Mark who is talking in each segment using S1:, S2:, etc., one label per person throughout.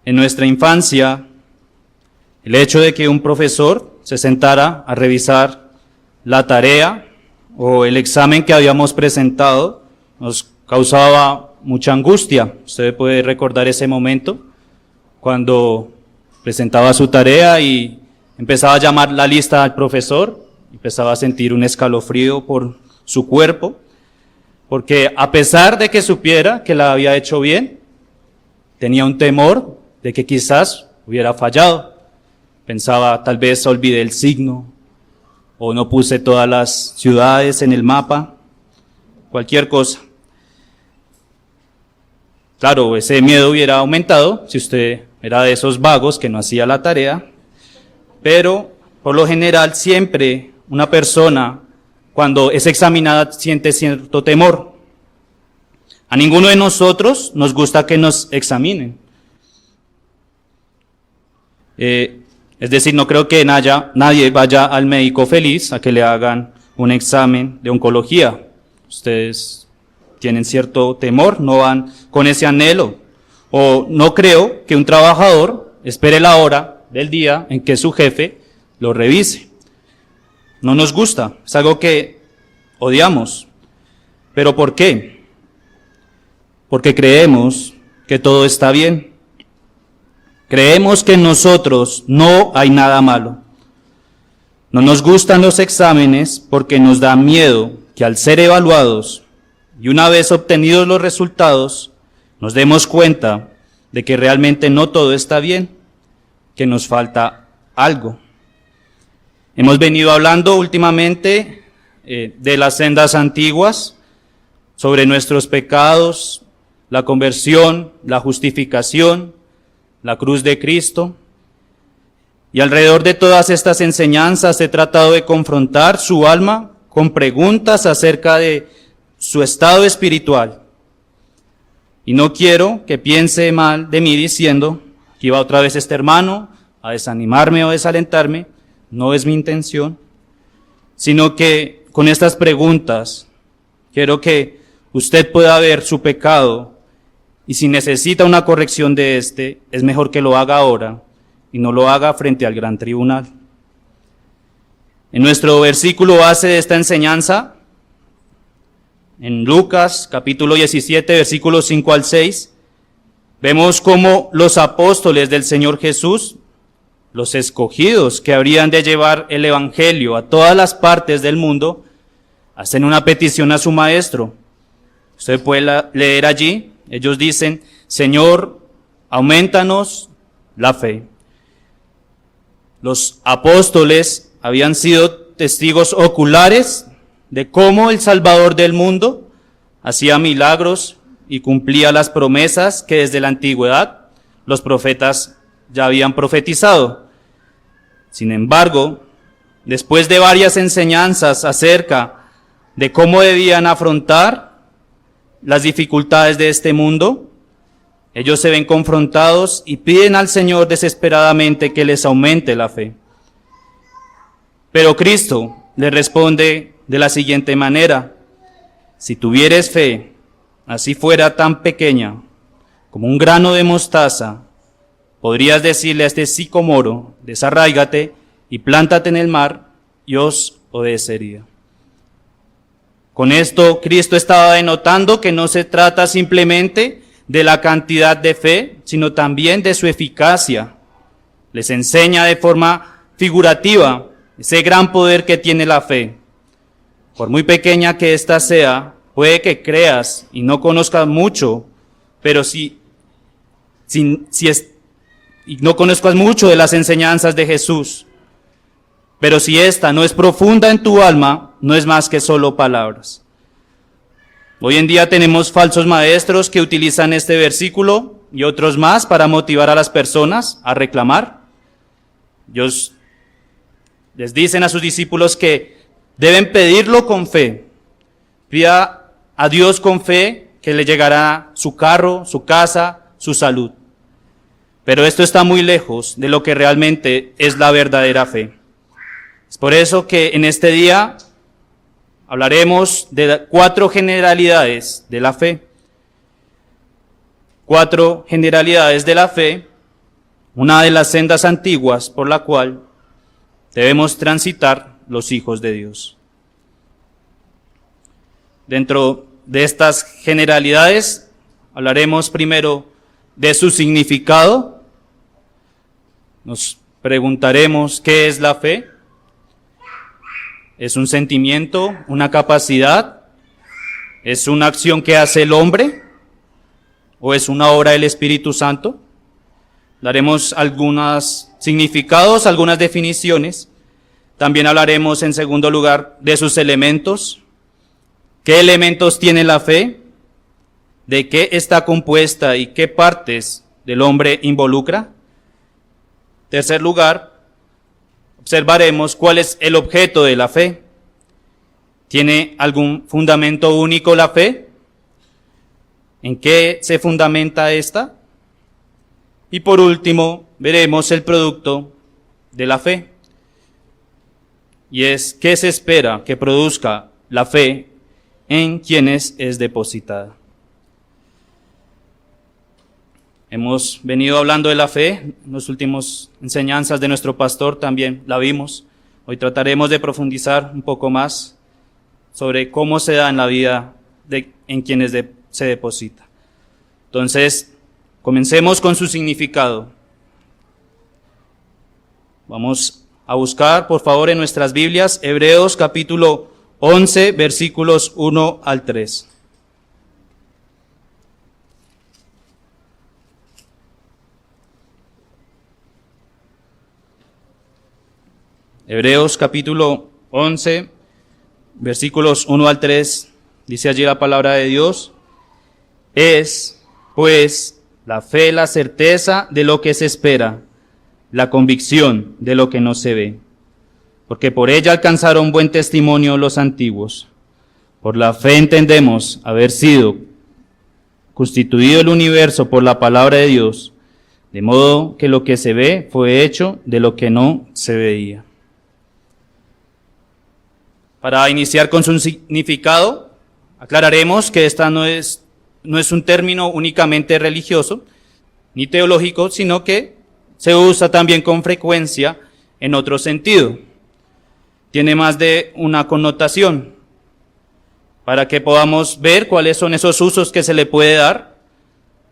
S1: En nuestra infancia, el hecho de que un profesor se sentara a revisar la tarea o el examen que habíamos presentado nos causaba mucha angustia. Usted puede recordar ese momento cuando presentaba su tarea y empezaba a llamar la lista al profesor, empezaba a sentir un escalofrío por su cuerpo, porque a pesar de que supiera que la había hecho bien, tenía un temor de que quizás hubiera fallado. Pensaba, tal vez olvidé el signo, o no puse todas las ciudades en el mapa, cualquier cosa. Claro, ese miedo hubiera aumentado si usted era de esos vagos que no hacía la tarea, pero por lo general siempre una persona cuando es examinada siente cierto temor. A ninguno de nosotros nos gusta que nos examinen. Es decir, no creo que nadie vaya al médico feliz a que le hagan un examen de oncología. Ustedes tienen cierto temor, no van con ese anhelo. O no creo que un trabajador espere la hora del día en que su jefe lo revise. No nos gusta, es algo que odiamos. ¿Pero por qué? Porque creemos que todo está bien. Creemos que en nosotros no hay nada malo. No nos gustan los exámenes porque nos da miedo que al ser evaluados y una vez obtenidos los resultados, nos demos cuenta de que realmente no todo está bien, que nos falta algo. Hemos venido hablando últimamente de las sendas antiguas, sobre nuestros pecados, la conversión, la justificación, la cruz de Cristo. Y alrededor de todas estas enseñanzas he tratado de confrontar su alma con preguntas acerca de su estado espiritual. Y no quiero que piense mal de mí diciendo que iba otra vez este hermano a desanimarme o desalentarme. No es mi intención, sino que con estas preguntas quiero que usted pueda ver su pecado y si necesita una corrección de este, es mejor que lo haga ahora y no lo haga frente al gran tribunal. En nuestro versículo base de esta enseñanza, en Lucas capítulo 17, versículos 5 al 6, vemos cómo los apóstoles del Señor Jesús, los escogidos que habrían de llevar el evangelio a todas las partes del mundo, hacen una petición a su maestro. Usted puede leer allí, ellos dicen, Señor, aumentanos la fe. Los apóstoles habían sido testigos oculares de cómo el Salvador del mundo hacía milagros y cumplía las promesas que desde la antigüedad los profetas ya habían profetizado. Sin embargo, después de varias enseñanzas acerca de cómo debían afrontar las dificultades de este mundo, ellos se ven confrontados y piden al Señor desesperadamente que les aumente la fe. Pero Cristo les responde de la siguiente manera: si tuvieres fe, así fuera tan pequeña como un grano de mostaza, podrías decirle a este sicomoro, desarráigate y plántate en el mar, y os obedecería. Con esto, Cristo estaba denotando que no se trata simplemente de la cantidad de fe, sino también de su eficacia. Les enseña de forma figurativa ese gran poder que tiene la fe. Por muy pequeña que ésta sea, puede que creas y no conozcas mucho, pero y no conozcas mucho de las enseñanzas de Jesús. Pero si esta no es profunda en tu alma, no es más que solo palabras. Hoy en día tenemos falsos maestros que utilizan este versículo y otros más para motivar a las personas a reclamar. Ellos les dicen a sus discípulos que deben pedirlo con fe. Pida a Dios con fe que le llegará su carro, su casa, su salud. Pero esto está muy lejos de lo que realmente es la verdadera fe. Es por eso que en este día hablaremos de 4 generalidades de la fe. 4 generalidades de la fe una de las sendas antiguas por la cual debemos transitar los hijos de Dios. Dentro de estas generalidades hablaremos primero de su significado. Nos preguntaremos ¿qué es la fe? ¿Es un sentimiento, una capacidad? ¿Es una acción que hace el hombre? ¿O es una obra del Espíritu Santo? Daremos algunos significados, algunas definiciones. También hablaremos en segundo lugar de sus elementos. ¿Qué elementos tiene la fe? ¿De qué está compuesta y qué partes del hombre involucra? Tercer lugar, observaremos cuál es el objeto de la fe. ¿Tiene algún fundamento único la fe? ¿En qué se fundamenta esta? Y por último, veremos el producto de la fe. Y es, ¿qué se espera que produzca la fe en quienes es depositada? Hemos venido hablando de la fe, en las últimas enseñanzas de nuestro pastor también la vimos. Hoy trataremos de profundizar un poco más sobre cómo se da en la vida en quienes se deposita. Entonces, comencemos con su significado. Vamos a buscar, por favor, en nuestras Biblias, Hebreos capítulo 11, versículos 1 al 3. Hebreos capítulo 11, versículos 1 al 3, dice allí la palabra de Dios: es, pues, la fe la certeza de lo que se espera, la convicción de lo que no se ve. Porque por ella alcanzaron buen testimonio los antiguos. Por la fe entendemos haber sido constituido el universo por la palabra de Dios, de modo que lo que se ve fue hecho de lo que no se veía. Para iniciar con su significado, aclararemos que esta no es un término únicamente religioso ni teológico, sino que se usa también con frecuencia en otro sentido. Tiene más de una connotación. Para que podamos ver cuáles son esos usos que se le puede dar,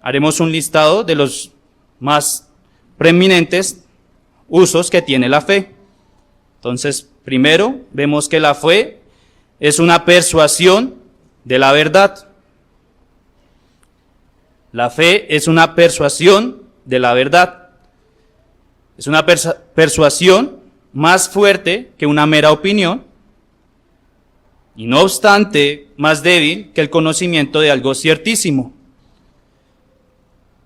S1: haremos un listado de los más preeminentes usos que tiene la fe. Entonces, primero, vemos que la fe es una persuasión de la verdad. La fe es una persuasión de la verdad. Es una persuasión más fuerte que una mera opinión y no obstante más débil que el conocimiento de algo ciertísimo.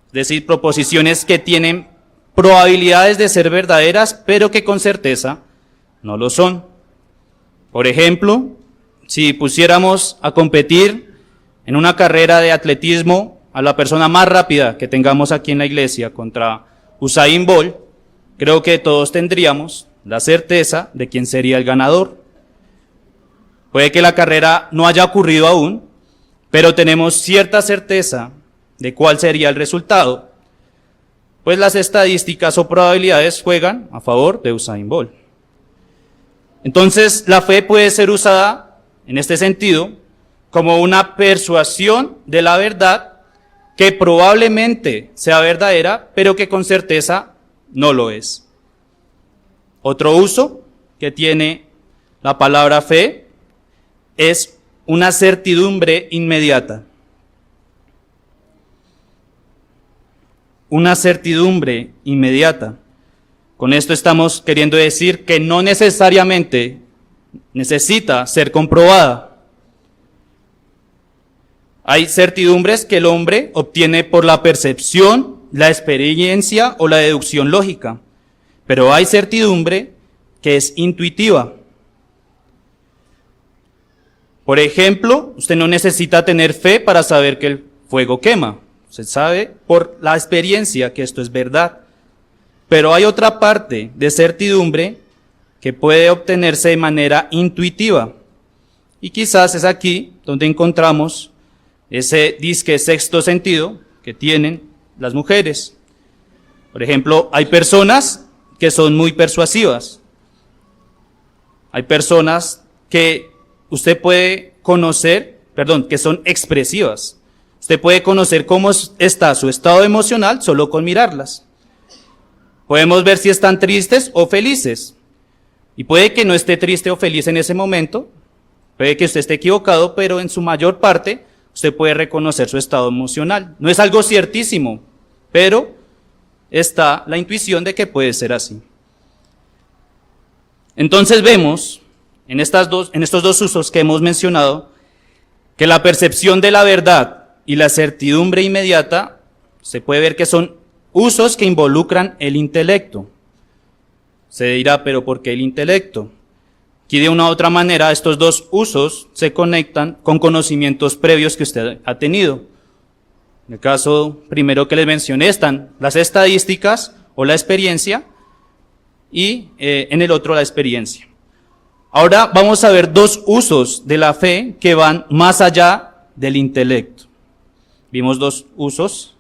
S1: Es decir, proposiciones que tienen probabilidades de ser verdaderas, pero que con certeza no lo son. Por ejemplo, si pusiéramos a competir en una carrera de atletismo a la persona más rápida que tengamos aquí en la iglesia contra Usain Bolt, creo que todos tendríamos la certeza de quién sería el ganador. Puede que la carrera no haya ocurrido aún, pero tenemos cierta certeza de cuál sería el resultado, pues las estadísticas o probabilidades juegan a favor de Usain Bolt. Entonces, la fe puede ser usada en este sentido como una persuasión de la verdad que probablemente sea verdadera, pero que con certeza no lo es. Otro uso que tiene la palabra fe es una certidumbre inmediata. Una certidumbre inmediata. Con esto estamos queriendo decir que no necesariamente necesita ser comprobada. Hay certidumbres que el hombre obtiene por la percepción, la experiencia o la deducción lógica, pero hay certidumbre que es intuitiva. Por ejemplo, usted no necesita tener fe para saber que el fuego quema. Usted sabe por la experiencia que esto es verdad. Pero hay otra parte de certidumbre que puede obtenerse de manera intuitiva. Y quizás es aquí donde encontramos ese disque sexto sentido que tienen las mujeres. Por ejemplo, hay personas que son muy persuasivas. Hay personas que usted puede conocer, que son expresivas. Usted puede conocer cómo está su estado emocional solo con mirarlas. Podemos ver si están tristes o felices. Y puede que no esté triste o feliz en ese momento, puede que usted esté equivocado, pero en su mayor parte usted puede reconocer su estado emocional. No es algo ciertísimo, pero está la intuición de que puede ser así. Entonces vemos en estos dos usos que hemos mencionado que la percepción de la verdad y la certidumbre inmediata se puede ver que son usos que involucran el intelecto. Se dirá, pero ¿por qué el intelecto? Aquí de una u otra manera estos dos usos se conectan con conocimientos previos que usted ha tenido. En el caso primero que les mencioné están las estadísticas o la experiencia y en el otro la experiencia. Ahora vamos a ver dos usos de la fe que van más allá del intelecto. Vimos dos usos,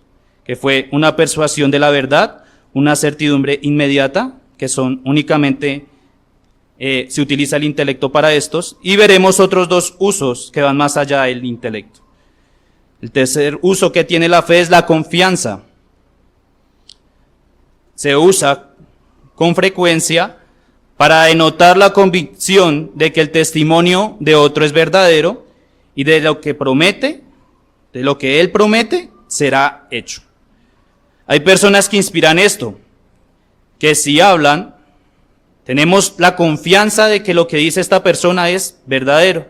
S1: que fue una persuasión de la verdad, una certidumbre inmediata, que son únicamente, se utiliza el intelecto para estos, y veremos otros dos usos que van más allá del intelecto. El tercer uso que tiene la fe es la confianza. Se usa con frecuencia para denotar la convicción de que el testimonio de otro es verdadero y de lo que promete, de lo que él promete, será hecho. Hay personas que inspiran esto, que si hablan, tenemos la confianza de que lo que dice esta persona es verdadero.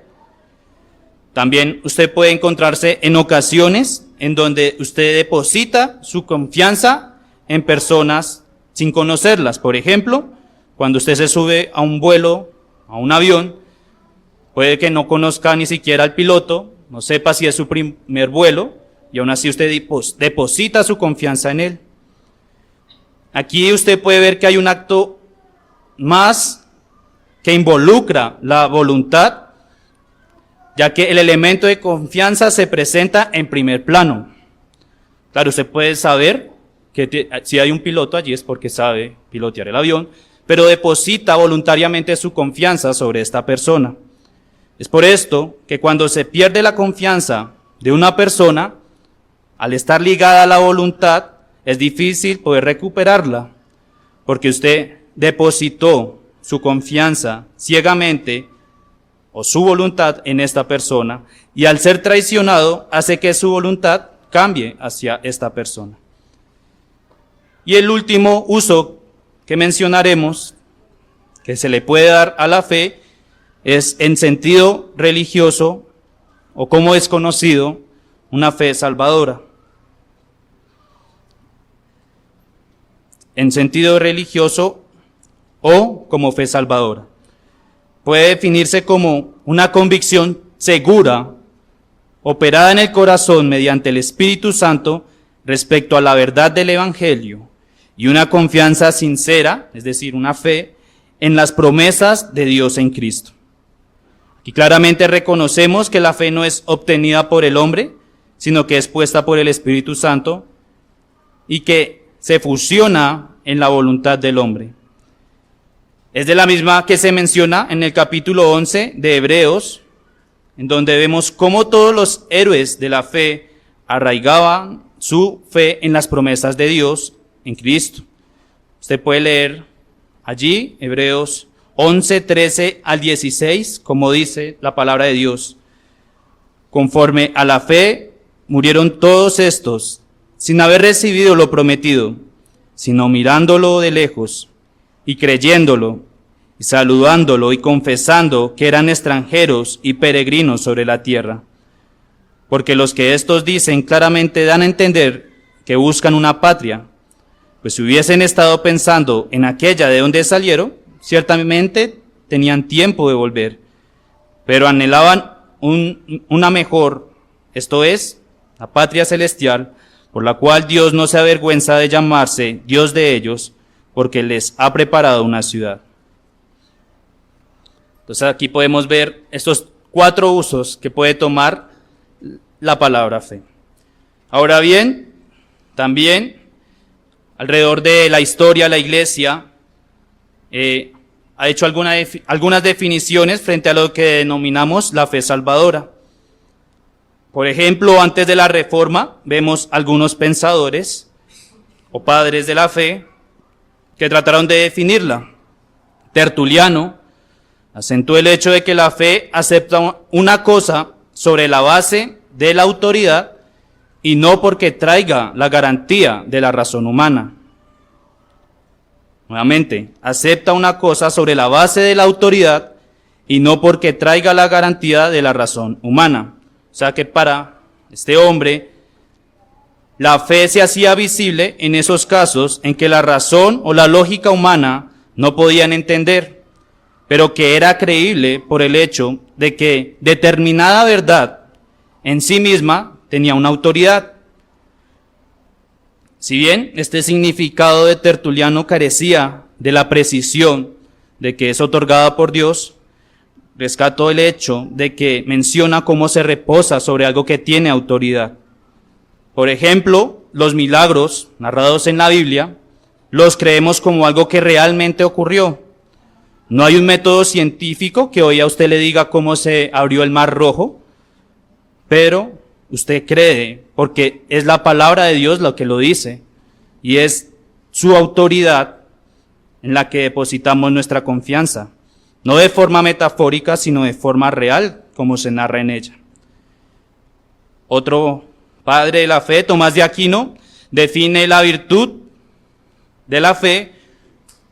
S1: También usted puede encontrarse en ocasiones en donde usted deposita su confianza en personas sin conocerlas. Por ejemplo, cuando usted se sube a un vuelo, a un avión, puede que no conozca ni siquiera al piloto, no sepa si es su primer vuelo, y aún así usted deposita su confianza en él. Aquí usted puede ver que hay un acto más que involucra la voluntad, ya que el elemento de confianza se presenta en primer plano. Claro, usted puede saber que si hay un piloto allí es porque sabe pilotear el avión, pero deposita voluntariamente su confianza sobre esta persona. Es por esto que cuando se pierde la confianza de una persona, al estar ligada a la voluntad, es difícil poder recuperarla, porque usted depositó su confianza ciegamente o su voluntad en esta persona, y al ser traicionado hace que su voluntad cambie hacia esta persona. Y el último uso que mencionaremos, que se le puede dar a la fe, es en sentido religioso, o como es conocido, una fe salvadora. En sentido religioso o como fe salvadora. Puede definirse como una convicción segura, operada en el corazón mediante el Espíritu Santo respecto a la verdad del Evangelio, y una confianza sincera, es decir, una fe, en las promesas de Dios en Cristo. Aquí claramente reconocemos que la fe no es obtenida por el hombre, sino que es puesta por el Espíritu Santo y que se fusiona en la voluntad del hombre. Es de la misma que se menciona en el capítulo 11 de Hebreos, en donde vemos cómo todos los héroes de la fe arraigaban su fe en las promesas de Dios en Cristo. Usted puede leer allí Hebreos 11, 13 al 16, como dice la palabra de Dios. Conforme a la fe murieron todos estos, sin haber recibido lo prometido, sino mirándolo de lejos y creyéndolo y saludándolo y confesando que eran extranjeros y peregrinos sobre la tierra. Porque los que estos dicen claramente dan a entender que buscan una patria, pues si hubiesen estado pensando en aquella de donde salieron, ciertamente tenían tiempo de volver, pero anhelaban una mejor, esto es, la patria celestial, por la cual Dios no se avergüenza de llamarse Dios de ellos, porque les ha preparado una ciudad. Entonces aquí podemos ver estos 4 usos que puede tomar la palabra fe. Ahora bien, también alrededor de la historia de la iglesia, ha hecho algunas definiciones frente a lo que denominamos la fe salvadora. Por ejemplo, antes de la Reforma, vemos algunos pensadores o padres de la fe que trataron de definirla. Tertuliano acentuó el hecho de que la fe acepta una cosa sobre la base de la autoridad y no porque traiga la garantía de la razón humana. Nuevamente, acepta una cosa sobre la base de la autoridad y no porque traiga la garantía de la razón humana. O sea que para este hombre, la fe se hacía visible en esos casos en que la razón o la lógica humana no podían entender, pero que era creíble por el hecho de que determinada verdad en sí misma tenía una autoridad. Si bien este significado de Tertuliano carecía de la precisión de que es otorgada por Dios, rescató el hecho de que menciona cómo se reposa sobre algo que tiene autoridad. Por ejemplo, los milagros narrados en la Biblia los creemos como algo que realmente ocurrió. No hay un método científico que hoy a usted le diga cómo se abrió el Mar Rojo, pero usted cree porque es la palabra de Dios lo que lo dice y es su autoridad en la que depositamos nuestra confianza, no de forma metafórica, sino de forma real, como se narra en ella. Otro padre de la fe, Tomás de Aquino, define la virtud de la fe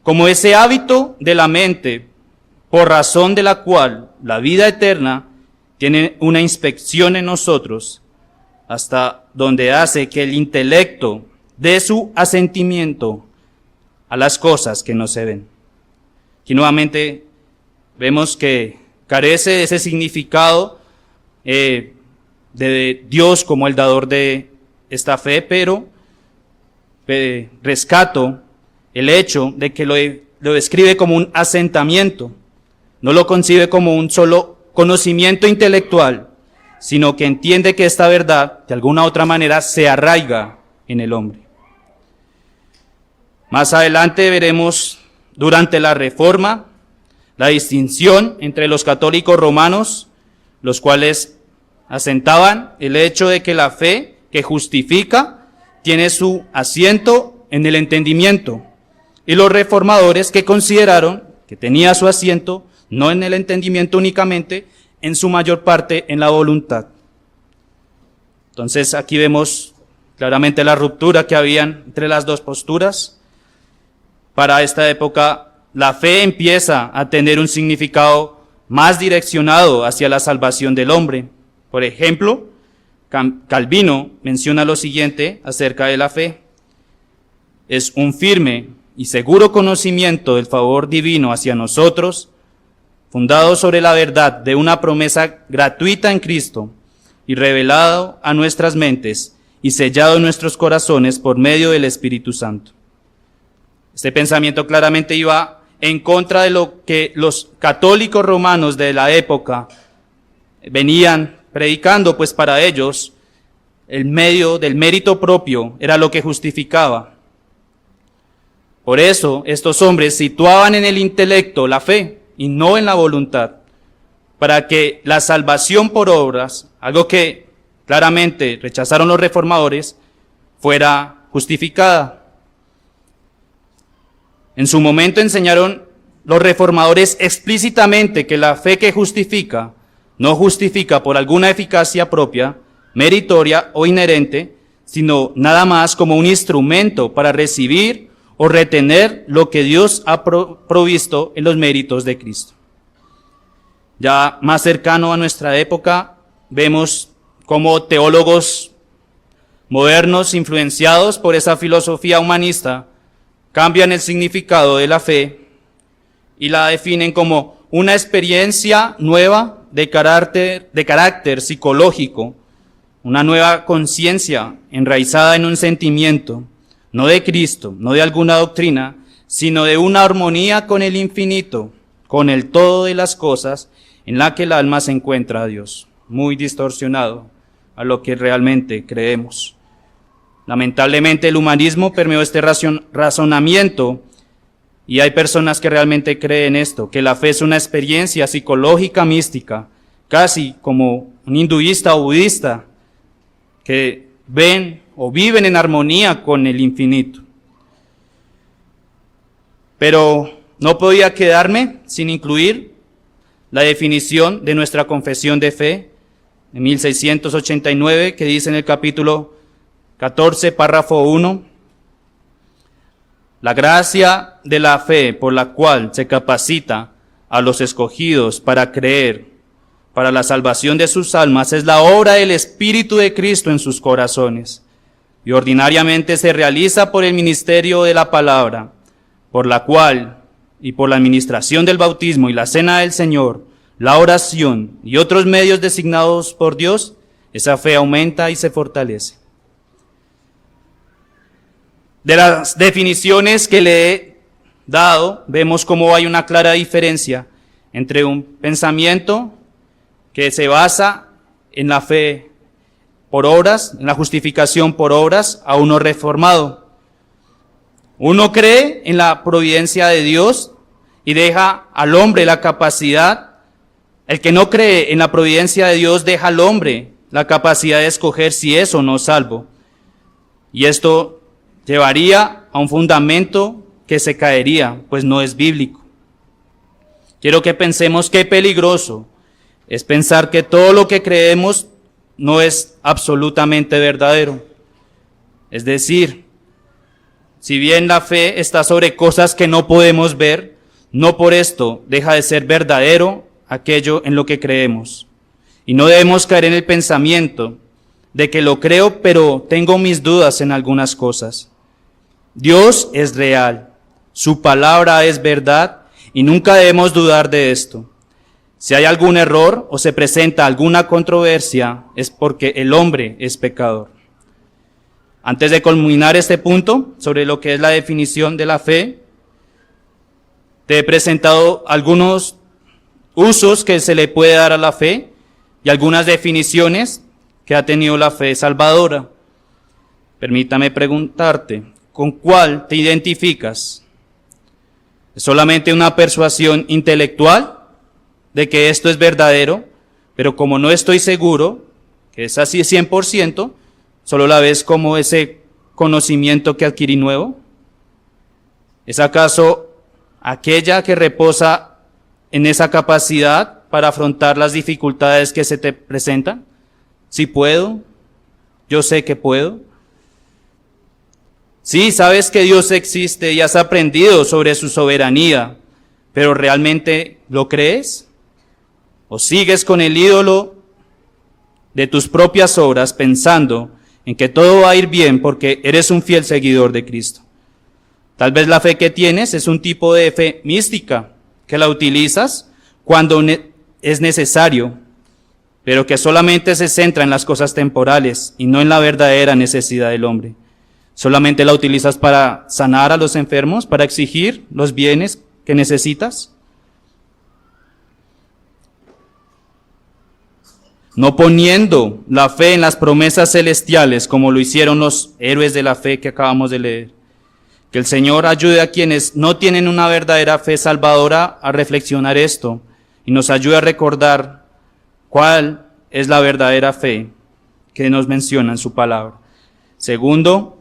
S1: como ese hábito de la mente por razón de la cual la vida eterna tiene una inspección en nosotros hasta donde hace que el intelecto dé su asentimiento a las cosas que no se ven. Aquí nuevamente vemos que carece de ese significado de Dios como el dador de esta fe, pero rescato el hecho de que lo describe como un asentamiento, no lo concibe como un solo conocimiento intelectual, sino que entiende que esta verdad, de alguna u otra manera, se arraiga en el hombre. Más adelante veremos, durante la Reforma, la distinción entre los católicos romanos, los cuales asentaban el hecho de que la fe que justifica tiene su asiento en el entendimiento, y los reformadores que consideraron que tenía su asiento no en el entendimiento únicamente, en su mayor parte en la voluntad. Entonces aquí vemos claramente la ruptura que había entre las dos posturas. Para esta época la fe empieza a tener un significado más direccionado hacia la salvación del hombre. Por ejemplo, Calvino menciona lo siguiente acerca de la fe: es un firme y seguro conocimiento del favor divino hacia nosotros, fundado sobre la verdad de una promesa gratuita en Cristo y revelado a nuestras mentes y sellado en nuestros corazones por medio del Espíritu Santo. Este pensamiento claramente iba en contra de lo que los católicos romanos de la época venían predicando, pues para ellos el medio del mérito propio era lo que justificaba. Por eso estos hombres situaban en el intelecto la fe y no en la voluntad, para que la salvación por obras, algo que claramente rechazaron los reformadores, fuera justificada. En su momento enseñaron los reformadores explícitamente que la fe que justifica no justifica por alguna eficacia propia, meritoria o inherente, sino nada más como un instrumento para recibir o retener lo que Dios ha provisto en los méritos de Cristo. Ya más cercano a nuestra época, vemos cómo teólogos modernos influenciados por esa filosofía humanista cambian el significado de la fe y la definen como una experiencia nueva de carácter psicológico, una nueva conciencia enraizada en un sentimiento, no de Cristo, no de alguna doctrina, sino de una armonía con el infinito, con el todo de las cosas, en la que el alma se encuentra a Dios, muy distorsionado a lo que realmente creemos. Lamentablemente el humanismo permeó este razonamiento y hay personas que realmente creen esto, que la fe es una experiencia psicológica mística, casi como un hinduista o budista, que ven o viven en armonía con el infinito. Pero no podía quedarme sin incluir la definición de nuestra confesión de fe de 1689, que dice en el capítulo 14, párrafo 1, la gracia de la fe por la cual se capacita a los escogidos para creer para la salvación de sus almas es la obra del Espíritu de Cristo en sus corazones y ordinariamente se realiza por el ministerio de la palabra, por la cual y por la administración del bautismo y la cena del Señor, la oración y otros medios designados por Dios, esa fe aumenta y se fortalece. De las definiciones que le he dado, vemos cómo hay una clara diferencia entre un pensamiento que se basa en la fe por obras, en la justificación por obras, a uno reformado. Uno cree en la providencia de Dios y deja al hombre la capacidad. El que no cree en la providencia de Dios deja al hombre la capacidad de escoger si es o no salvo. Y esto llevaría a un fundamento que se caería, pues no es bíblico. Quiero que pensemos qué peligroso es pensar que todo lo que creemos no es absolutamente verdadero. Es decir, si bien la fe está sobre cosas que no podemos ver, no por esto deja de ser verdadero aquello en lo que creemos. Y no debemos caer en el pensamiento de que lo creo, pero tengo mis dudas en algunas cosas. Dios es real, su palabra es verdad y nunca debemos dudar de esto. Si hay algún error o se presenta alguna controversia, es porque el hombre es pecador. Antes de culminar este punto sobre lo que es la definición de la fe, te he presentado algunos usos que se le puede dar a la fe y algunas definiciones que ha tenido la fe salvadora. Permítame preguntarte, ¿con cuál te identificas? ¿Es solamente una persuasión intelectual de que esto es verdadero, pero como no estoy seguro que es así 100%, solo la ves como ese conocimiento que adquirí nuevo? ¿Es acaso aquella que reposa en esa capacidad para afrontar las dificultades que se te presentan? ¿Sí puedo? Yo sé que puedo. Sí, sabes que Dios existe y has aprendido sobre su soberanía, pero ¿realmente lo crees? ¿O sigues con el ídolo de tus propias obras pensando en que todo va a ir bien porque eres un fiel seguidor de Cristo? Tal vez la fe que tienes es un tipo de fe mística que la utilizas cuando es necesario, pero que solamente se centra en las cosas temporales y no en la verdadera necesidad del hombre. ¿Solamente la utilizas para sanar a los enfermos, para exigir los bienes que necesitas? No poniendo la fe en las promesas celestiales como lo hicieron los héroes de la fe que acabamos de leer. Que el Señor ayude a quienes no tienen una verdadera fe salvadora a reflexionar esto y nos ayude a recordar cuál es la verdadera fe que nos menciona en su palabra. Segundo,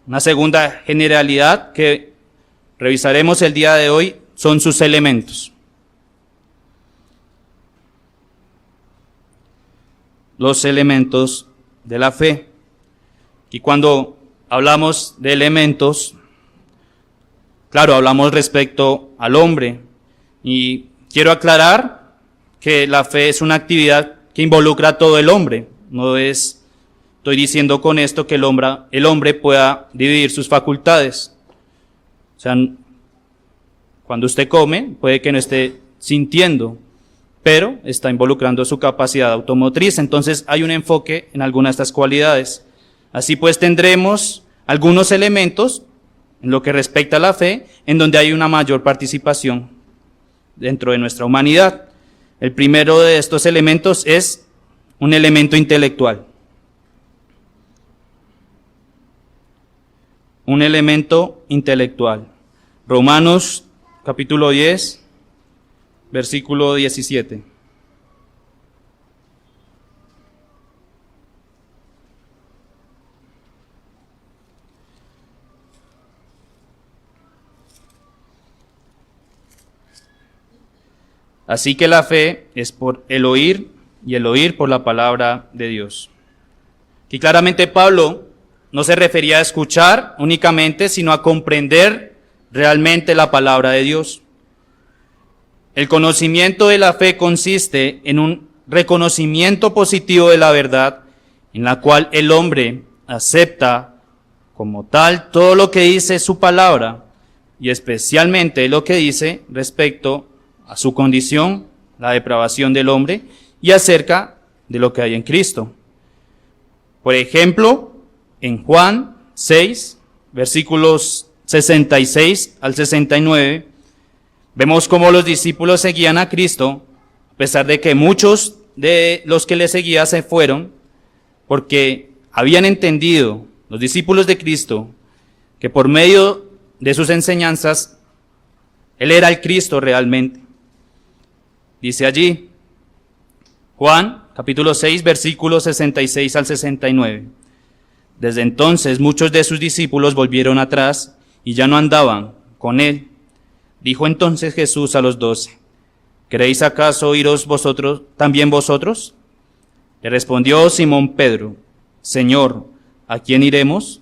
S1: una segunda generalidad que revisaremos el día de hoy son sus elementos. Los elementos de la fe. Y cuando hablamos de elementos, claro, hablamos respecto al hombre. Y quiero aclarar que la fe es una actividad que involucra a todo el hombre. No estoy diciendo con esto que el hombre pueda dividir sus facultades. O sea, cuando usted come, puede que no esté sintiendo, pero está involucrando su capacidad automotriz. Entonces hay un enfoque en algunas de estas cualidades. Así pues tendremos algunos elementos en lo que respecta a la fe, en donde hay una mayor participación dentro de nuestra humanidad. El primero de estos elementos es un elemento intelectual. un elemento intelectual. Romanos capítulo 10, versículo 17. Así que la fe es por el oír y el oír por la palabra de Dios. Y claramente Pablo no se refería a escuchar únicamente, sino a comprender realmente la palabra de Dios. El conocimiento de la fe consiste en un reconocimiento positivo de la verdad, en la cual el hombre acepta como tal todo lo que dice su palabra, y especialmente lo que dice respecto a su condición, la depravación del hombre, y acerca de lo que hay en Cristo. Por ejemplo, en Juan 6, versículos 66 al 69, vemos cómo los discípulos seguían a Cristo, a pesar de que muchos de los que le seguían se fueron, porque habían entendido, los discípulos de Cristo, que por medio de sus enseñanzas, Él era el Cristo realmente. Dice allí, Juan, capítulo 6, versículos 66 al 69. Desde entonces muchos de sus discípulos volvieron atrás y ya no andaban con Él. Dijo entonces Jesús a los 12, ¿queréis acaso iros vosotros, también vosotros? Le respondió Simón Pedro, Señor, ¿a quién iremos?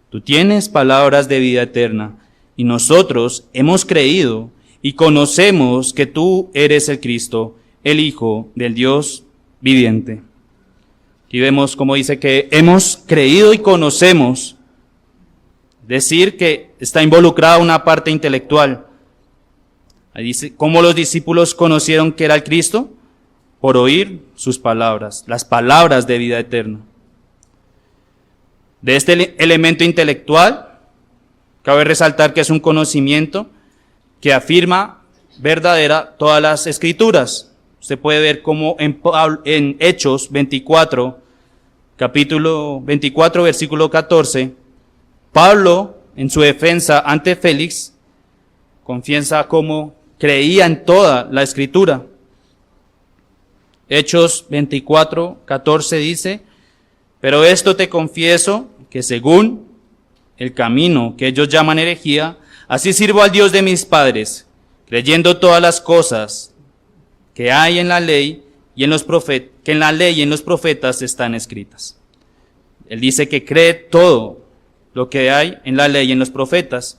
S1: Tú tienes palabras de vida eterna, y nosotros hemos creído y conocemos que tú eres el Cristo, el Hijo del Dios viviente. Aquí vemos como dice que hemos creído y conocemos, decir que está involucrada una parte intelectual. Ahí dice, ¿cómo los discípulos conocieron que era el Cristo? Por oír sus palabras, las palabras de vida eterna. De este elemento intelectual, cabe resaltar que es un conocimiento que afirma verdadera todas las escrituras. Usted puede ver cómo en Hechos 24, capítulo 24, versículo 14, Pablo, en su defensa ante Félix, confiesa cómo creía en toda la escritura. Hechos 24, 14 dice, pero esto te confieso, que según el camino que ellos llaman herejía, así sirvo al Dios de mis padres, creyendo todas las cosas que hay en la ley y en los profetas, que en la ley y en los profetas están escritas. Él dice que cree todo lo que hay en la ley y en los profetas.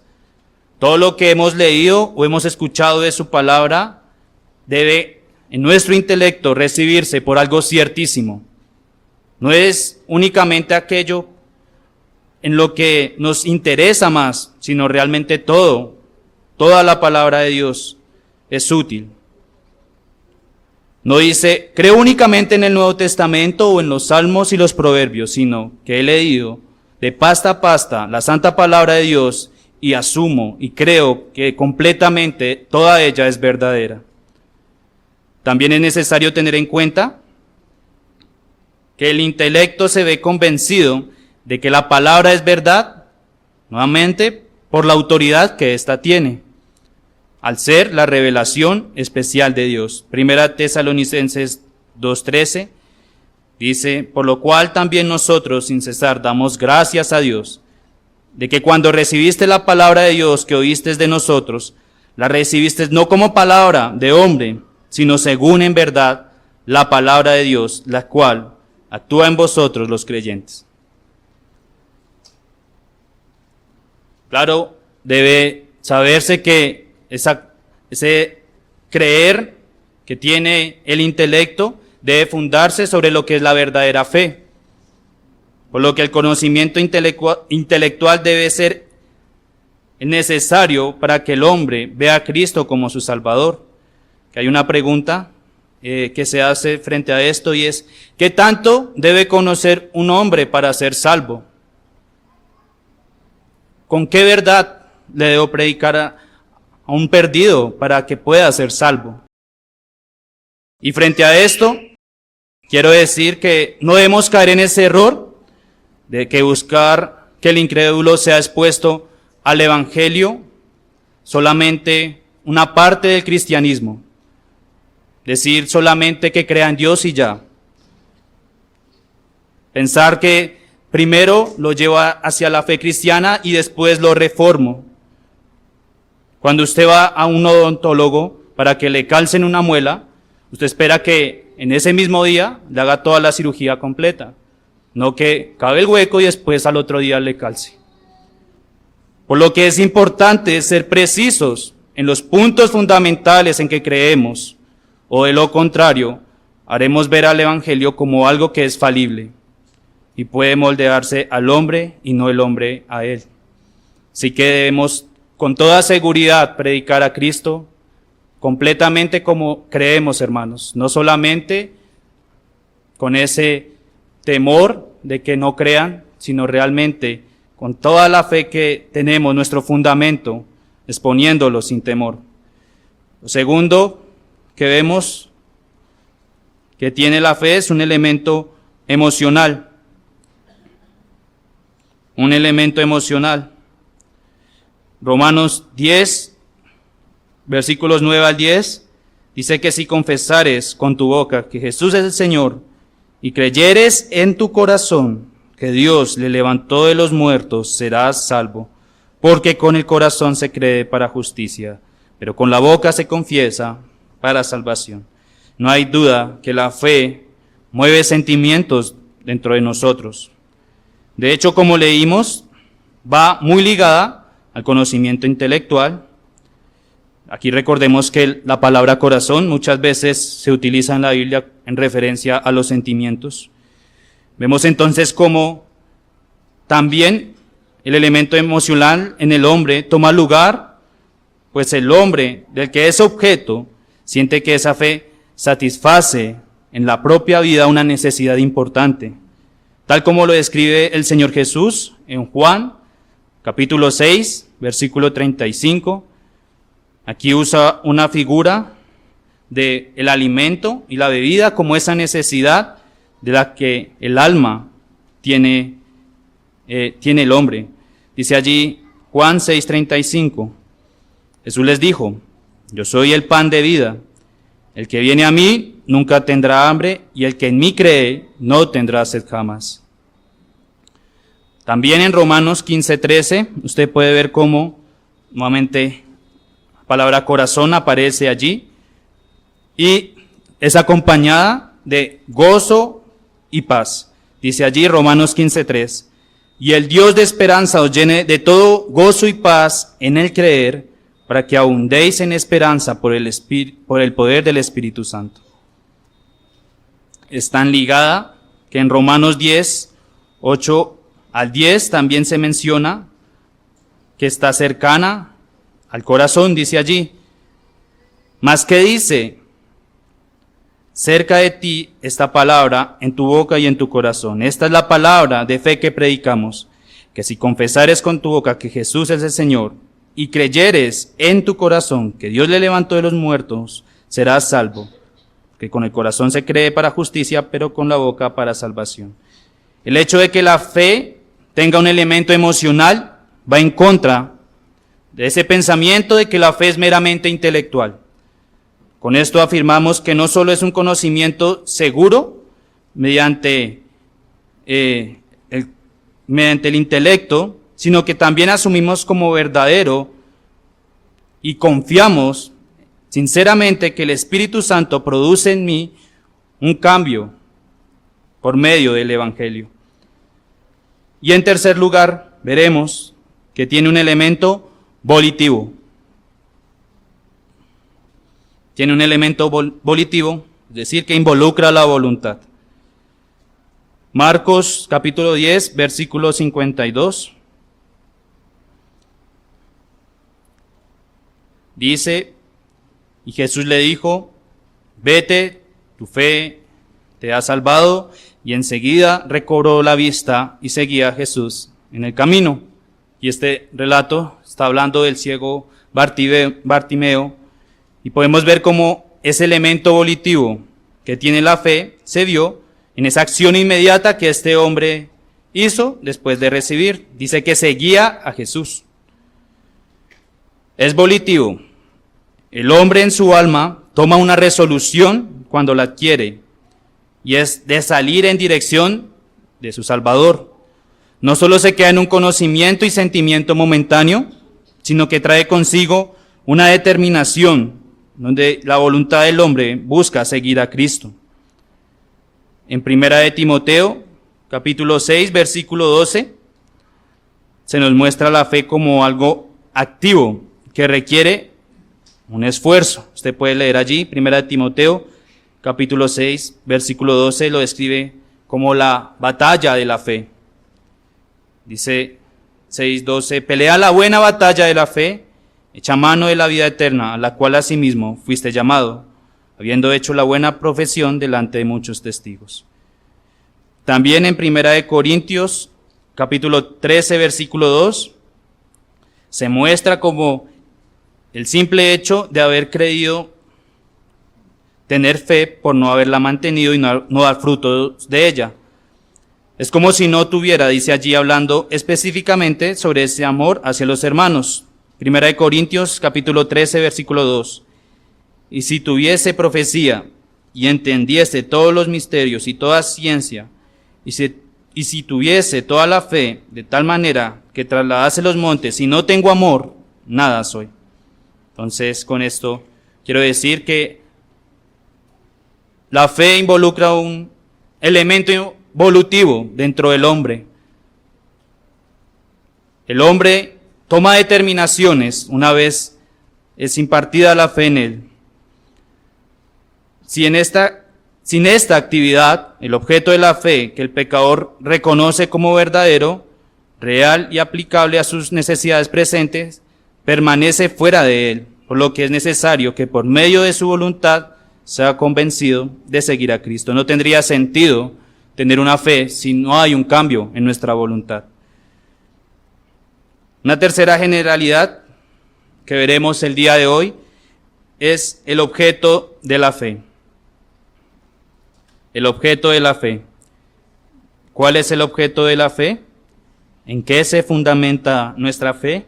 S1: Todo lo que hemos leído o hemos escuchado de su palabra debe en nuestro intelecto recibirse por algo ciertísimo. No es únicamente aquello en lo que nos interesa más, sino realmente toda la palabra de Dios es útil. No dice, creo únicamente en el Nuevo Testamento o en los Salmos y los Proverbios, sino que he leído de pasta a pasta la santa palabra de Dios y asumo y creo que completamente toda ella es verdadera. También es necesario tener en cuenta que el intelecto se ve convencido de que la palabra es verdad, nuevamente, por la autoridad que ésta tiene, al ser la revelación especial de Dios. Primera Tesalonicenses 2:13 dice, por lo cual también nosotros sin cesar damos gracias a Dios, de que cuando recibiste la palabra de Dios que oíste de nosotros, la recibiste no como palabra de hombre, sino según en verdad la palabra de Dios, la cual actúa en vosotros los creyentes. Claro, debe saberse que ese creer que tiene el intelecto debe fundarse sobre lo que es la verdadera fe. Por lo que el conocimiento intelectual debe ser necesario para que el hombre vea a Cristo como su Salvador. Que hay una pregunta que se hace frente a esto y es, ¿qué tanto debe conocer un hombre para ser salvo? ¿Con qué verdad le debo predicar a un perdido para que pueda ser salvo? Y frente a esto, quiero decir que no debemos caer en ese error de que buscar que el incrédulo sea expuesto al evangelio solamente una parte del cristianismo. Decir solamente que crea en Dios y ya. Pensar que primero lo lleva hacia la fe cristiana y después lo reformo. Cuando usted va a un odontólogo para que le calcen una muela, usted espera que en ese mismo día le haga toda la cirugía completa, no que cabe el hueco y después al otro día le calce. Por lo que es importante ser precisos en los puntos fundamentales en que creemos, o de lo contrario, haremos ver al Evangelio como algo que es falible y puede moldearse al hombre y no el hombre a él. Así que debemos con toda seguridad predicar a Cristo completamente como creemos, hermanos, no solamente con ese temor de que no crean, sino realmente con toda la fe que tenemos, nuestro fundamento, exponiéndolo sin temor. Lo segundo que vemos que tiene la fe es un elemento emocional. Un elemento emocional. Romanos 10, versículos 9 al 10, dice que si confesares con tu boca que Jesús es el Señor y creyeres en tu corazón que Dios le levantó de los muertos, serás salvo, porque con el corazón se cree para justicia, pero con la boca se confiesa para salvación. No hay duda que la fe mueve sentimientos dentro de nosotros. De hecho, como leímos, va muy ligada al conocimiento intelectual. Aquí recordemos que la palabra corazón muchas veces se utiliza en la Biblia en referencia a los sentimientos. Vemos entonces cómo también el elemento emocional en el hombre toma lugar, pues el hombre del que es objeto siente que esa fe satisface en la propia vida una necesidad importante, tal como lo describe el Señor Jesús en Juan, capítulo 6, versículo 35. Aquí usa una figura de el alimento y la bebida como esa necesidad de la que el alma tiene el hombre. Dice allí Juan 6:35, Jesús les dijo: yo soy el pan de vida, el que viene a mí nunca tendrá hambre, y el que en mí cree no tendrá sed jamás. También en Romanos 15:13 usted puede ver cómo nuevamente la palabra corazón aparece allí y es acompañada de gozo y paz. Dice allí Romanos 15:3, y el Dios de esperanza os llene de todo gozo y paz en el creer, para que abundéis en esperanza por el poder del Espíritu Santo. Es tan ligada que en Romanos 10, 8 al 10 también se menciona que está cercana al corazón, dice allí. Mas que dice, cerca de ti esta palabra en tu boca y en tu corazón. Esta es la palabra de fe que predicamos, que si confesares con tu boca que Jesús es el Señor, y creyeres en tu corazón que Dios le levantó de los muertos, serás salvo. Que con el corazón se cree para justicia, pero con la boca para salvación. El hecho de que la fe tenga un elemento emocional va en contra de ese pensamiento de que la fe es meramente intelectual. Con esto afirmamos que no solo es un conocimiento seguro mediante el intelecto, sino que también asumimos como verdadero y confiamos sinceramente que el Espíritu Santo produce en mí un cambio por medio del Evangelio. Y en tercer lugar, veremos que tiene un elemento volitivo. Tiene un elemento volitivo, es decir, que involucra la voluntad. Marcos capítulo 10, versículo 52. Dice, y Jesús le dijo, vete, tu fe te ha salvado, y enseguida recobró la vista y seguía a Jesús en el camino. Y este relato está hablando del ciego Bartimeo, y podemos ver cómo ese elemento volitivo que tiene la fe se vio en esa acción inmediata que este hombre hizo después de recibir. Dice que seguía a Jesús. Es volitivo. El hombre en su alma toma una resolución cuando la adquiere, y es de salir en dirección de su Salvador. No solo se queda en un conocimiento y sentimiento momentáneo, sino que trae consigo una determinación donde la voluntad del hombre busca seguir a Cristo. En 1 de Timoteo, capítulo 6, versículo 12, se nos muestra la fe como algo activo que requiere un esfuerzo. Usted puede leer allí, 1 de Timoteo, capítulo 6, versículo 12, lo describe como la batalla de la fe. Dice 6:12, pelea la buena batalla de la fe, echa mano de la vida eterna, a la cual asimismo fuiste llamado, habiendo hecho la buena profesión delante de muchos testigos. También en 1 de Corintios, capítulo 13, versículo 2, se muestra como el simple hecho de haber creído tener fe por no haberla mantenido y no dar frutos de ella. Es como si no tuviera, dice allí hablando específicamente sobre ese amor hacia los hermanos. 1 de Corintios, capítulo 13, versículo 2. Y si tuviese profecía y entendiese todos los misterios y toda ciencia, y si tuviese toda la fe de tal manera que trasladase los montes y no tengo amor, nada soy. Entonces, con esto quiero decir que la fe involucra un elemento volutivo dentro del hombre. El hombre toma determinaciones una vez es impartida la fe en él. Sin esta actividad, el objeto de la fe que el pecador reconoce como verdadero, real y aplicable a sus necesidades presentes, permanece fuera de él, por lo que es necesario que por medio de su voluntad sea convencido de seguir a Cristo. No tendría sentido tener una fe si no hay un cambio en nuestra voluntad. Una tercera generalidad que veremos el día de hoy es el objeto de la fe. El objeto de la fe. ¿Cuál es el objeto de la fe? ¿En qué se fundamenta nuestra fe?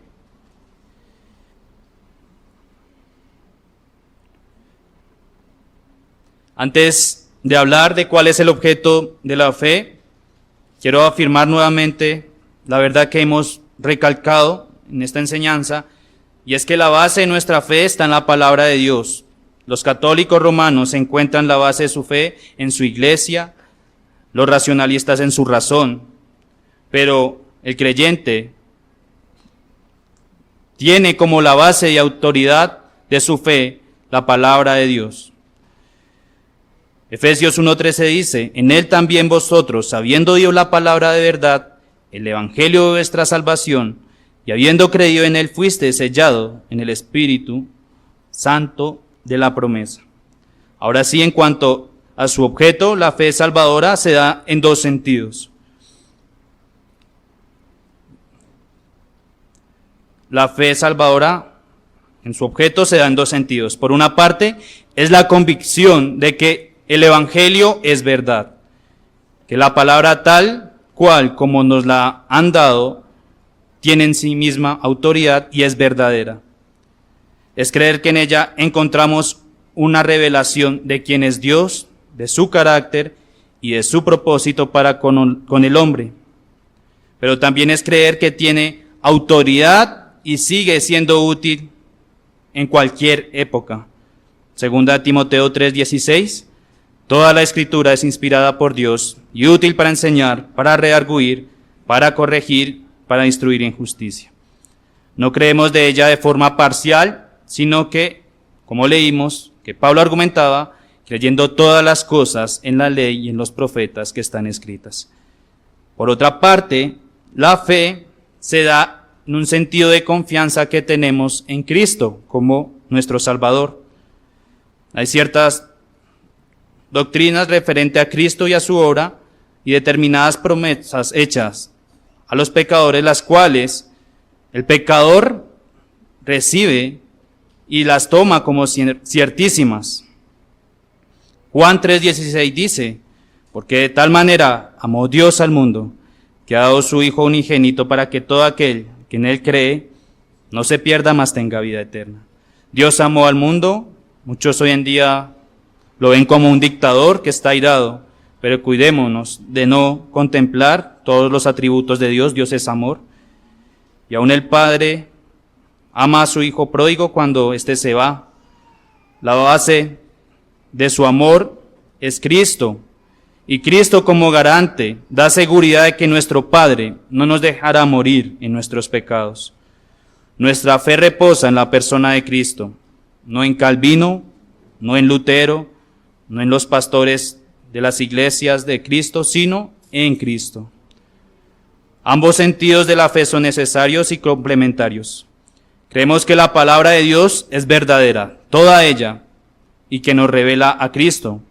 S1: Antes de hablar de cuál es el objeto de la fe, quiero afirmar nuevamente la verdad que hemos recalcado en esta enseñanza, y es que la base de nuestra fe está en la palabra de Dios. Los católicos romanos encuentran la base de su fe en su iglesia, los racionalistas en su razón, pero el creyente tiene como la base y autoridad de su fe la palabra de Dios. Efesios 1:13 dice, en él también vosotros, habiendo oído la palabra de verdad, el evangelio de vuestra salvación, y habiendo creído en él, fuiste sellado en el Espíritu Santo de la promesa. Ahora sí, en cuanto a su objeto, la fe salvadora se da en dos sentidos. La fe salvadora, en su objeto, se da en dos sentidos. Por una parte, es la convicción de que el evangelio es verdad, que la palabra tal cual como nos la han dado, tiene en sí misma autoridad y es verdadera. Es creer que en ella encontramos una revelación de quién es Dios, de su carácter y de su propósito para con el hombre. Pero también es creer que tiene autoridad y sigue siendo útil en cualquier época. Segunda Timoteo 3:16, toda la escritura es inspirada por Dios y útil para enseñar, para redarguir, para corregir, para instruir en justicia. No creemos de ella de forma parcial, sino que, como leímos, que Pablo argumentaba, creyendo todas las cosas en la ley y en los profetas que están escritas. Por otra parte, la fe se da en un sentido de confianza que tenemos en Cristo como nuestro Salvador. Hay ciertas doctrinas referentes a Cristo y a su obra y determinadas promesas hechas a los pecadores, las cuales el pecador recibe y las toma como ciertísimas. Juan 3:16 dice, porque de tal manera amó Dios al mundo, que ha dado su Hijo unigénito para que todo aquel que en Él cree no se pierda, mas tenga vida eterna. Dios amó al mundo, muchos hoy en día lo ven como un dictador que está airado, pero cuidémonos de no contemplar todos los atributos de Dios. Dios es amor, y aún el Padre ama a su Hijo pródigo cuando éste se va. La base de su amor es Cristo, y Cristo como garante da seguridad de que nuestro Padre no nos dejará morir en nuestros pecados. Nuestra fe reposa en la persona de Cristo, no en Calvino, no en Lutero, no en los pastores de las iglesias de Cristo, sino en Cristo. Ambos sentidos de la fe son necesarios y complementarios. Creemos que la palabra de Dios es verdadera, toda ella, y que nos revela a Cristo.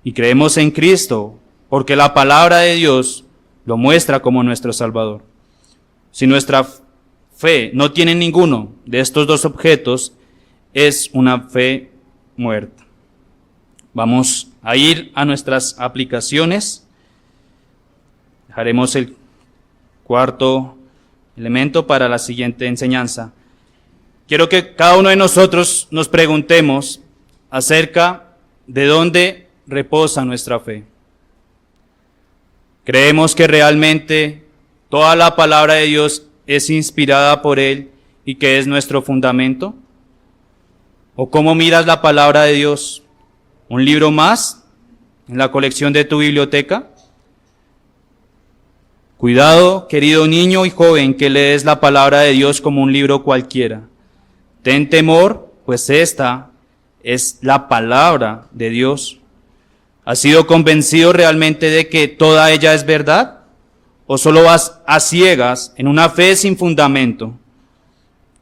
S1: Y creemos en Cristo, porque la palabra de Dios lo muestra como nuestro Salvador. Si nuestra fe no tiene ninguno de estos dos objetos, es una fe muerta. Vamos a ir a nuestras aplicaciones. Dejaremos el cuarto elemento para la siguiente enseñanza. Quiero que cada uno de nosotros nos preguntemos acerca de dónde reposa nuestra fe. ¿Creemos que realmente toda la palabra de Dios es inspirada por Él y que es nuestro fundamento? ¿O cómo miras la palabra de Dios? ¿Un libro más en la colección de tu biblioteca? Cuidado, querido niño y joven, que lees la palabra de Dios como un libro cualquiera. Ten temor, pues esta es la palabra de Dios. ¿Has sido convencido realmente de que toda ella es verdad? ¿O solo vas a ciegas en una fe sin fundamento,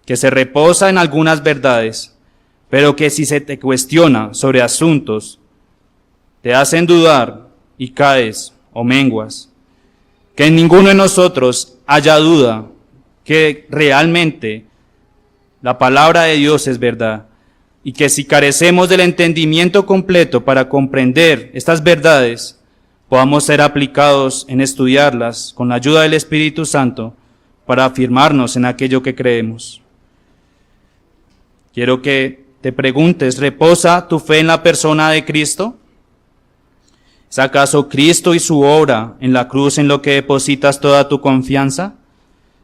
S1: que se reposa en algunas verdades, pero que si se te cuestiona sobre asuntos, te hacen dudar y caes o menguas? Que en ninguno de nosotros haya duda que realmente la palabra de Dios es verdad, y que si carecemos del entendimiento completo para comprender estas verdades, podamos ser aplicados en estudiarlas con la ayuda del Espíritu Santo para afirmarnos en aquello que creemos. Quiero que te preguntes, ¿reposa tu fe en la persona de Cristo? ¿Es acaso Cristo y su obra en la cruz en lo que depositas toda tu confianza?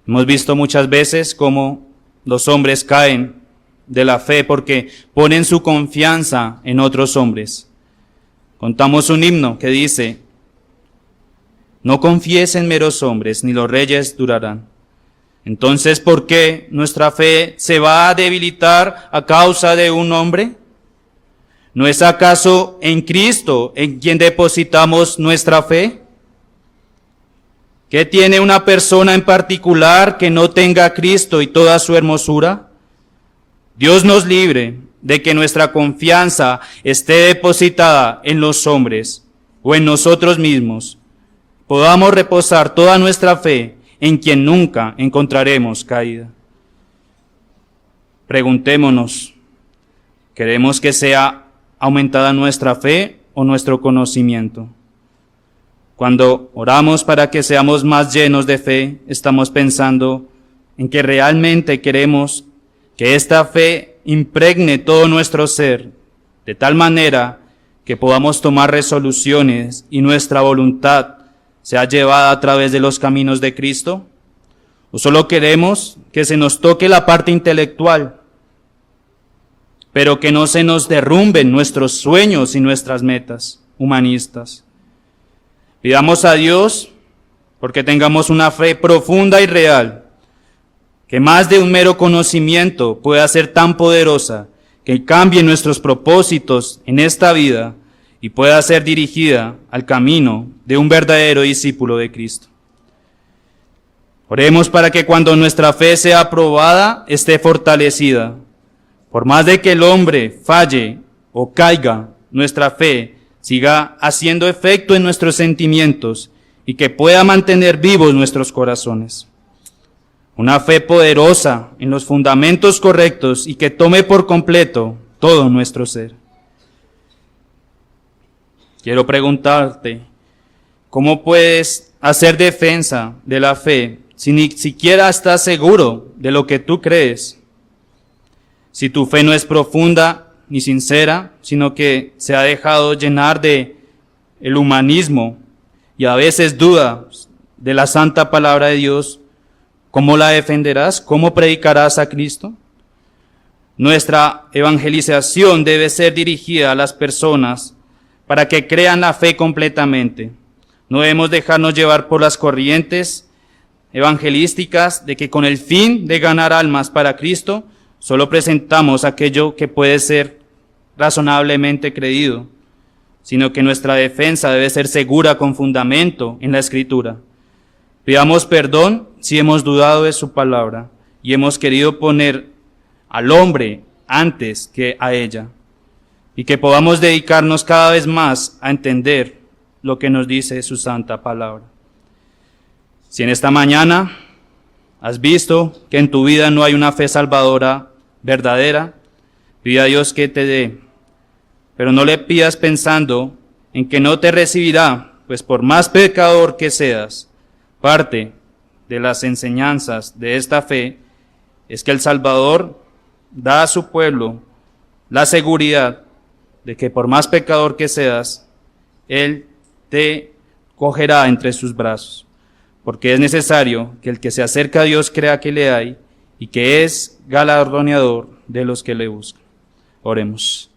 S1: Hemos visto muchas veces cómo los hombres caen de la fe porque ponen su confianza en otros hombres. Contamos un himno que dice: no confíes en meros hombres, ni los reyes durarán. Entonces, ¿por qué nuestra fe se va a debilitar a causa de un hombre? ¿No es acaso en Cristo en quien depositamos nuestra fe? ¿Qué tiene una persona en particular que no tenga a Cristo y toda su hermosura? Dios nos libre de que nuestra confianza esté depositada en los hombres o en nosotros mismos. Podamos reposar toda nuestra fe en quien nunca encontraremos caída. Preguntémonos, ¿queremos que sea aumentada nuestra fe o nuestro conocimiento? Cuando oramos para que seamos más llenos de fe, estamos pensando en que realmente queremos que esta fe impregne todo nuestro ser, de tal manera que podamos tomar resoluciones y nuestra voluntad sea llevada a través de los caminos de Cristo. ¿O solo queremos que se nos toque la parte intelectual, pero que no se nos derrumben nuestros sueños y nuestras metas humanistas? Pidamos a Dios porque tengamos una fe profunda y real, que más de un mero conocimiento pueda ser tan poderosa que cambie nuestros propósitos en esta vida y pueda ser dirigida al camino de un verdadero discípulo de Cristo. Oremos para que cuando nuestra fe sea aprobada, esté fortalecida. Por más de que el hombre falle o caiga, nuestra fe siga haciendo efecto en nuestros sentimientos y que pueda mantener vivos nuestros corazones. Una fe poderosa en los fundamentos correctos y que tome por completo todo nuestro ser. Quiero preguntarte, ¿cómo puedes hacer defensa de la fe si ni siquiera estás seguro de lo que tú crees? Si tu fe no es profunda ni sincera, sino que se ha dejado llenar de el humanismo y a veces dudas de la santa palabra de Dios, ¿cómo la defenderás? ¿Cómo predicarás a Cristo? Nuestra evangelización debe ser dirigida a las personas para que crean la fe completamente. No debemos dejarnos llevar por las corrientes evangelísticas de que con el fin de ganar almas para Cristo, solo presentamos aquello que puede ser razonablemente creído, sino que nuestra defensa debe ser segura con fundamento en la Escritura. Pidamos perdón si hemos dudado de su palabra y hemos querido poner al hombre antes que a ella, y que podamos dedicarnos cada vez más a entender lo que nos dice su santa palabra. Si en esta mañana has visto que en tu vida no hay una fe salvadora verdadera, pide a Dios que te dé, pero no le pidas pensando en que no te recibirá, pues por más pecador que seas, parte de las enseñanzas de esta fe es que el Salvador da a su pueblo la seguridad de que por más pecador que seas, Él te cogerá entre sus brazos, porque es necesario que el que se acerca a Dios crea que le hay y que es galardonador de los que le buscan. Oremos.